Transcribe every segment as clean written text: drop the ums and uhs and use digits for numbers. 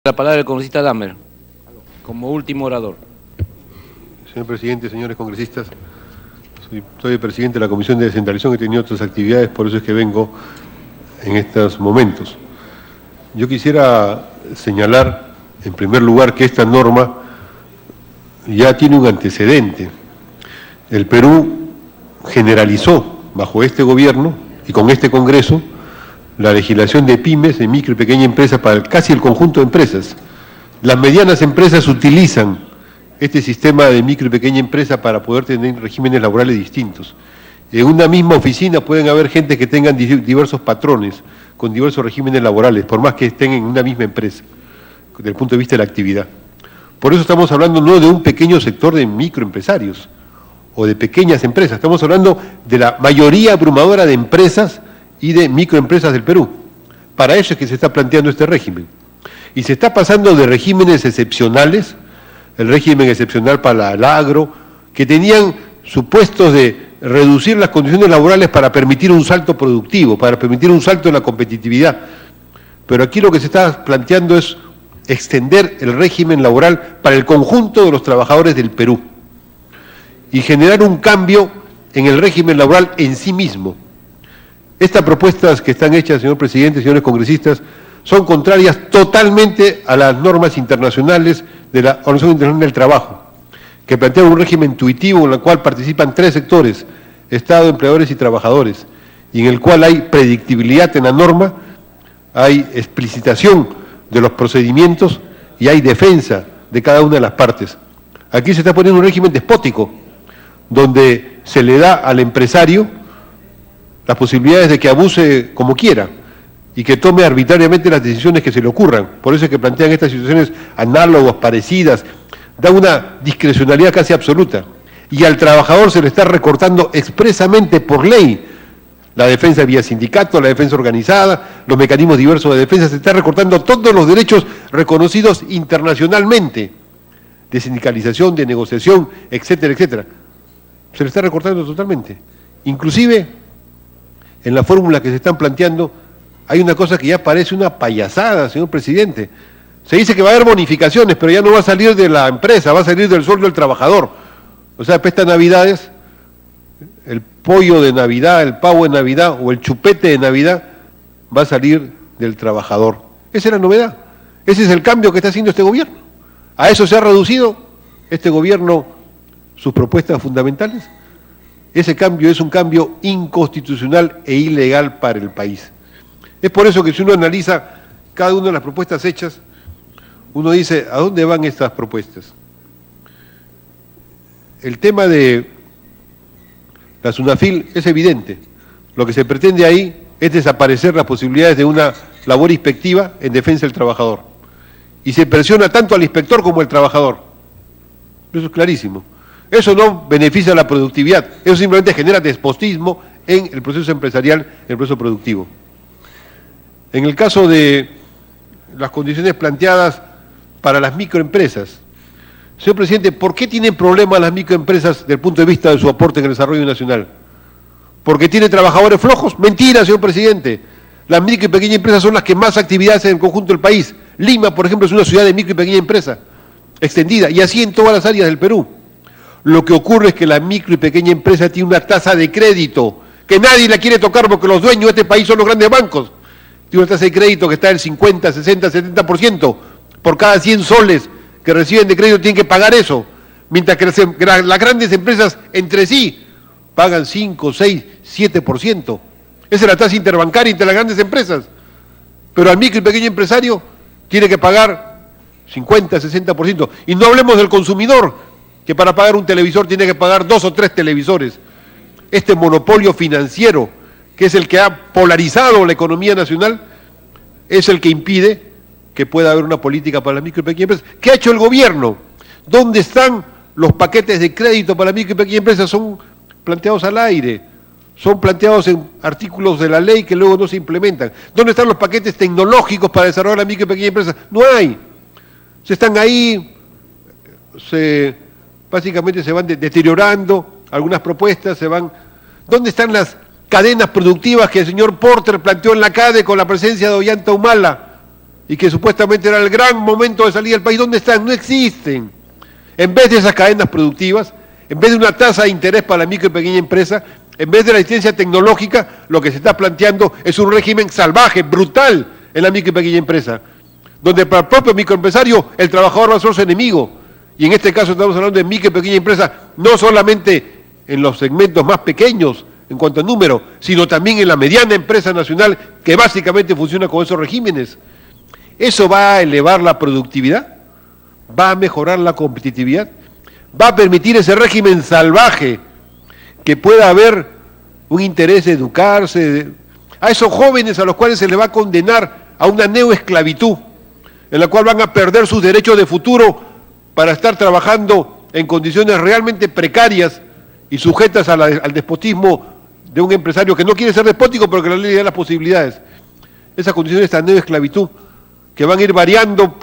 La palabra del congresista Damer, como último orador. Señor presidente, señores congresistas, soy el presidente de la Comisión de Descentralización, he tenido otras actividades, por eso es que vengo en estos momentos. Yo quisiera señalar, en primer lugar, que esta norma ya tiene un antecedente. El Perú generalizó, bajo este gobierno y con este Congreso, la legislación de pymes, de micro y pequeña empresa, para casi el conjunto de empresas. Las medianas empresas utilizan este sistema de micro y pequeña empresa para poder tener regímenes laborales distintos. En una misma oficina pueden haber gente que tengan diversos patrones, con diversos regímenes laborales, por más que estén en una misma empresa, desde el punto de vista de la actividad. Por eso estamos hablando no de un pequeño sector de microempresarios o de pequeñas empresas, estamos hablando de la mayoría abrumadora de empresas y de microempresas del Perú. Para ello es que se está planteando este régimen. Y se está pasando de regímenes excepcionales, el régimen excepcional para el agro, que tenían supuestos de reducir las condiciones laborales para permitir un salto productivo, para permitir un salto en la competitividad. Pero aquí lo que se está planteando es extender el régimen laboral para el conjunto de los trabajadores del Perú y generar un cambio en el régimen laboral en sí mismo. Estas propuestas que están hechas, señor presidente, señores congresistas, son contrarias totalmente a las normas internacionales de la Organización Internacional del Trabajo, que plantea un régimen intuitivo en el cual participan tres sectores, Estado, empleadores y trabajadores, y en el cual hay predictibilidad en la norma, hay explicitación de los procedimientos y hay defensa de cada una de las partes. Aquí se está poniendo un régimen despótico, donde se le da al empresario las posibilidades de que abuse como quiera y que tome arbitrariamente las decisiones que se le ocurran. Por eso es que plantean estas situaciones análogas, parecidas, da una discrecionalidad casi absoluta. Y al trabajador se le está recortando expresamente por ley la defensa vía sindicato, la defensa organizada, los mecanismos diversos de defensa, se está recortando todos los derechos reconocidos internacionalmente, de sindicalización, de negociación, etcétera, etcétera. Se le está recortando totalmente. Inclusive, en la fórmula que se están planteando, hay una cosa que ya parece una payasada, señor presidente. Se dice que va a haber bonificaciones, pero ya no va a salir de la empresa, va a salir del sueldo del trabajador. O sea, para estas Navidades, el pollo de Navidad, el pavo de Navidad o el chupete de Navidad va a salir del trabajador. Esa es la novedad. Ese es el cambio que está haciendo este gobierno. A eso se ha reducido este gobierno sus propuestas fundamentales. Ese cambio es un cambio inconstitucional e ilegal para el país. Es por eso que si uno analiza cada una de las propuestas hechas, uno dice, ¿a dónde van estas propuestas? El tema de la SUNAFIL es evidente. Lo que se pretende ahí es desaparecer las posibilidades de una labor inspectiva en defensa del trabajador. Y se presiona tanto al inspector como al trabajador. Eso es clarísimo. Eso no beneficia a la productividad, eso simplemente genera despotismo en el proceso empresarial, en el proceso productivo. En el caso de las condiciones planteadas para las microempresas, señor presidente, ¿por qué tienen problemas las microempresas desde el punto de vista de su aporte en el desarrollo nacional? ¿Porque tiene trabajadores flojos? Mentira, señor presidente. Las micro y pequeñas empresas son las que más actividades en el conjunto del país. Lima, por ejemplo, es una ciudad de micro y pequeña empresa extendida, y así en todas las áreas del Perú. Lo que ocurre es que la micro y pequeña empresa tiene una tasa de crédito que nadie la quiere tocar porque los dueños de este país son los grandes bancos. Tiene una tasa de crédito que está del 50, 60, 70%. Por cada 100 soles que reciben de crédito tienen que pagar eso. Mientras que las grandes empresas entre sí pagan 5, 6, 7%. Esa es la tasa interbancaria entre las grandes empresas. Pero al micro y pequeño empresario tiene que pagar 50, 60%. Y no hablemos del consumidor, que para pagar un televisor tiene que pagar 2 o 3 televisores. Este monopolio financiero, que es el que ha polarizado la economía nacional, es el que impide que pueda haber una política para las micro y pequeñas empresas. ¿Qué ha hecho el gobierno? ¿Dónde están los paquetes de crédito para las micro y pequeñas empresas? Son planteados al aire, son planteados en artículos de la ley que luego no se implementan. ¿Dónde están los paquetes tecnológicos para desarrollar las micro y pequeñas empresas? No hay. Se están ahí, básicamente se van deteriorando, algunas propuestas se van... ¿Dónde están las cadenas productivas que el señor Porter planteó en la CADE con la presencia de Ollanta Humala y que supuestamente era el gran momento de salir del país, ¿dónde están? No existen. En vez de esas cadenas productivas, en vez de una tasa de interés para la micro y pequeña empresa, en vez de la asistencia tecnológica, lo que se está planteando es un régimen salvaje, brutal en la micro y pequeña empresa, donde para el propio microempresario el trabajador va a ser su enemigo. Y en este caso estamos hablando de micro y pequeña empresa, no solamente en los segmentos más pequeños en cuanto a número, sino también en la mediana empresa nacional que básicamente funciona con esos regímenes. ¿Eso va a elevar la productividad? ¿Va a mejorar la competitividad? ¿Va a permitir ese régimen salvaje que pueda haber un interés de educarse? A esos jóvenes a los cuales se les va a condenar a una neoesclavitud, en la cual van a perder sus derechos de futuro para estar trabajando en condiciones realmente precarias y sujetas al despotismo de un empresario que no quiere ser despótico, pero que la ley le da las posibilidades. Esas condiciones de neoesclavitud que van a ir variando,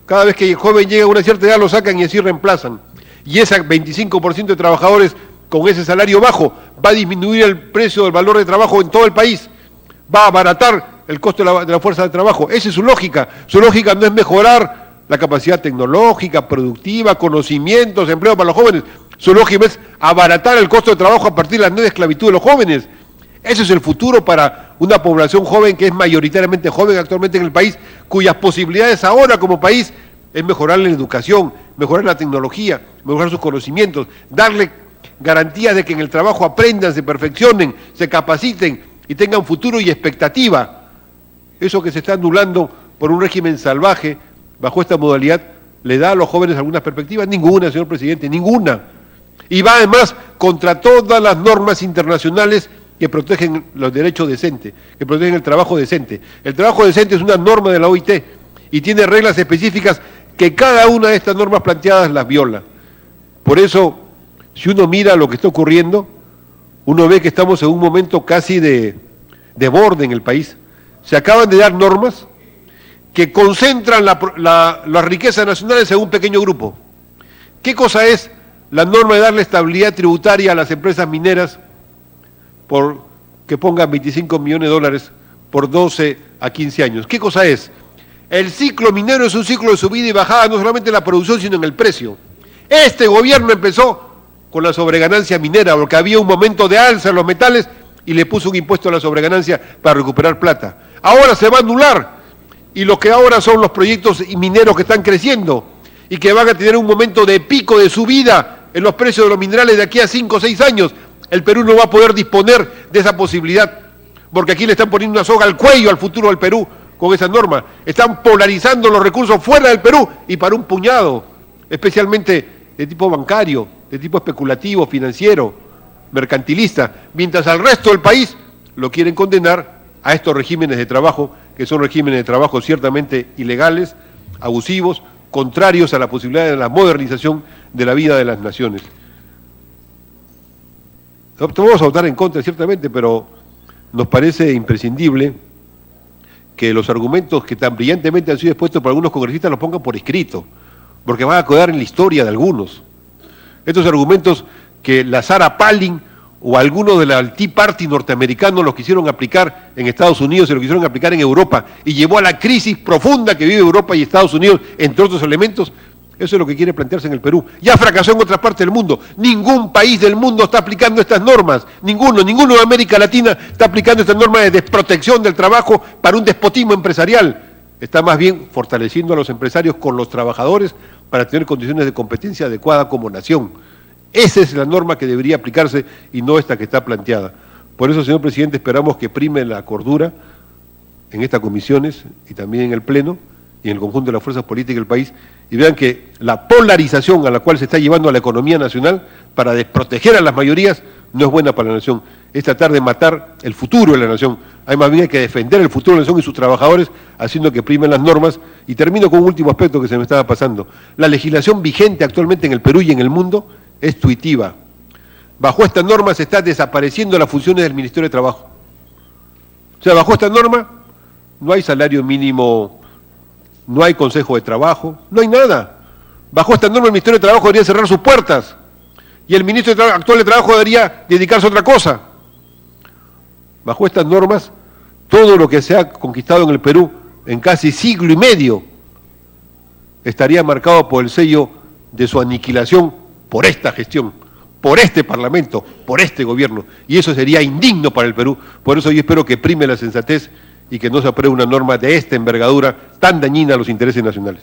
cada vez que el joven llega a una cierta edad lo sacan y así reemplazan. Y ese 25% de trabajadores con ese salario bajo va a disminuir el precio del valor de trabajo en todo el país, va a abaratar el costo de la fuerza de trabajo. Esa es su lógica. Su lógica no es mejorar la capacidad tecnológica, productiva, conocimientos, empleo para los jóvenes. Su lógica es abaratar el costo de trabajo a partir de la nueva esclavitud de los jóvenes. Ese es el futuro para una población joven que es mayoritariamente joven actualmente en el país, cuyas posibilidades ahora como país es mejorar la educación, mejorar la tecnología, mejorar sus conocimientos, darle garantías de que en el trabajo aprendan, se perfeccionen, se capaciten y tengan futuro y expectativa. Eso que se está anulando por un régimen salvaje, bajo esta modalidad, ¿le da a los jóvenes algunas perspectivas? Ninguna, señor presidente, ninguna. Y va además contra todas las normas internacionales que protegen los derechos decentes, que protegen el trabajo decente. El trabajo decente es una norma de la OIT y tiene reglas específicas que cada una de estas normas planteadas las viola. Por eso, si uno mira lo que está ocurriendo, uno ve que estamos en un momento casi de borde en el país. Se acaban de dar normas que concentran las riquezas nacionales en un pequeño grupo. ¿Qué cosa es la norma de darle estabilidad tributaria a las empresas mineras por que pongan 25 millones de dólares por 12 a 15 años? ¿Qué cosa es? El ciclo minero es un ciclo de subida y bajada, no solamente en la producción, sino en el precio. Este gobierno empezó con la sobreganancia minera, porque había un momento de alza en los metales y le puso un impuesto a la sobreganancia para recuperar plata. Ahora se va a anular, y lo que ahora son los proyectos mineros que están creciendo y que van a tener un momento de pico de subida en los precios de los minerales de aquí a 5 o 6 años, el Perú no va a poder disponer de esa posibilidad, porque aquí le están poniendo una soga al cuello al futuro del Perú con esa norma. Están polarizando los recursos fuera del Perú y para un puñado, especialmente de tipo bancario, de tipo especulativo, financiero, mercantilista, mientras al resto del país lo quieren condenar a estos regímenes de trabajo, que son regímenes de trabajo ciertamente ilegales, abusivos, contrarios a la posibilidad de la modernización de la vida de las naciones. Vamos a votar en contra, ciertamente, pero nos parece imprescindible que los argumentos que tan brillantemente han sido expuestos por algunos congresistas los pongan por escrito, porque van a quedar en la historia de algunos. Estos argumentos que la Sarah Palin o algunos del Tea Party norteamericano los quisieron aplicar en Estados Unidos y lo quisieron aplicar en Europa y llevó a la crisis profunda que vive Europa y Estados Unidos, entre otros elementos. Eso es lo que quiere plantearse en el Perú. Ya fracasó en otras partes del mundo. Ningún país del mundo está aplicando estas normas. Ninguno de América Latina está aplicando estas normas de desprotección del trabajo para un despotismo empresarial. Está más bien fortaleciendo a los empresarios con los trabajadores para tener condiciones de competencia adecuada como nación. Esa es la norma que debería aplicarse y no esta que está planteada. Por eso, señor presidente, esperamos que prime la cordura en estas comisiones y también en el Pleno y en el conjunto de las fuerzas políticas del país, y vean que la polarización a la cual se está llevando a la economía nacional para desproteger a las mayorías no es buena para la nación. Es tratar de matar el futuro de la nación. Hay más bien hay que defender el futuro de la nación y sus trabajadores, haciendo que primen las normas. Y termino con un último aspecto que se me estaba pasando. La legislación vigente actualmente en el Perú y en el mundo es tuitiva. Bajo esta norma se está desapareciendo las funciones del Ministerio de Trabajo. O sea, bajo esta norma no hay salario mínimo, no hay consejo de trabajo, no hay nada. Bajo esta norma el Ministerio de Trabajo debería cerrar sus puertas y el ministro actual de Trabajo debería dedicarse a otra cosa. Bajo estas normas, todo lo que se ha conquistado en el Perú en casi siglo y medio, estaría marcado por el sello de su aniquilación por esta gestión, por este Parlamento, por este gobierno, y eso sería indigno para el Perú. Por eso yo espero que prime la sensatez y que no se apruebe una norma de esta envergadura tan dañina a los intereses nacionales.